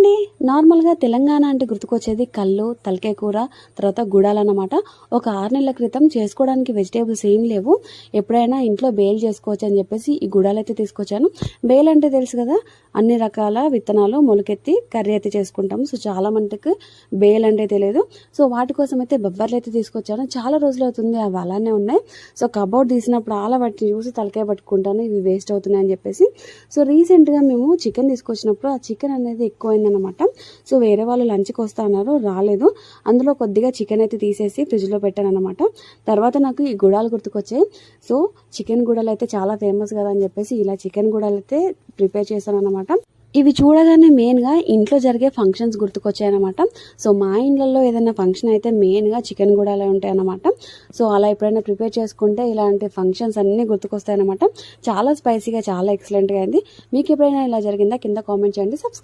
అండి. నార్మల్గా తెలంగాణ అంటే గుర్తుకొచ్చేది కళ్ళు, తలకాయ కూర, తర్వాత గుడాలన్నమాట. ఒక 6 నెలల క్రితం చేసుకోవడానికి వెజిటేబుల్స్ ఏం లేవు. ఎప్పుడైనా ఇంట్లో బేల్ చేసుకోవచ్చు అని చెప్పేసి ఈ గుడాలైతే తీసుకొచ్చాను. బేల్ అంటే తెలుసు కదా, అన్ని రకాల విత్తనాలు మొలకెత్తి కర్రీ అయితే చేసుకుంటాము. సో చాలా మందికి బేల్ అంటే తెలియదు. సో వాటి కోసం అయితే బొబ్బర్లు అయితే తీసుకొచ్చాను. చాలా రోజులు అవుతుంది, అవి అలానే ఉన్నాయి. సో కబోర్డ్ తీసినప్పుడు అలా వాటిని చూసి తలకాయ పట్టుకుంటాను, ఇవి వేస్ట్ అవుతున్నాయి అని చెప్పేసి. సో రీసెంట్గా మేము చికెన్ తీసుకొచ్చినప్పుడు ఆ చికెన్ అనేది ఎక్కువైందనమాట. సో వేరే వాళ్ళు లంచ్కి వస్తా అన్నారు, రాలేదు. అందులో కొద్దిగా చికెన్ అయితే తీసేసి ఫ్రిడ్జ్లో పెట్టాను అనమాట. తర్వాత నాకు ఈ గుడాలు గుర్తుకొచ్చాయి. సో చికెన్ గుడాలు అయితే చాలా ఫేమస్ కదా అని చెప్పేసి ఇలా చికెన్ గుడాలు అయితే ప్రిపేర్ చేశాను అనమాట. ఇవి చూడగానే మెయిన్గా ఇంట్లో జరిగే ఫంక్షన్స్ గుర్తుకొచ్చాయన్నమాట. సో మా ఇండ్లలో ఏదైనా ఫంక్షన్ అయితే మెయిన్గా చికెన్ గుడాలే ఉంటాయి అన్నమాట. సో అలా ఎప్పుడైనా ప్రిపేర్ చేసుకుంటే ఇలాంటి ఫంక్షన్స్ అన్నీ గుర్తుకొస్తాయి అన్నమాట. చాలా స్పైసీగా, చాలా ఎక్సలెంట్గా అయింది. మీకు ఎప్పుడైనా ఇలా జరిగిందా కింద కామెంట్ చేయండి. సబ్స్క్రైబ్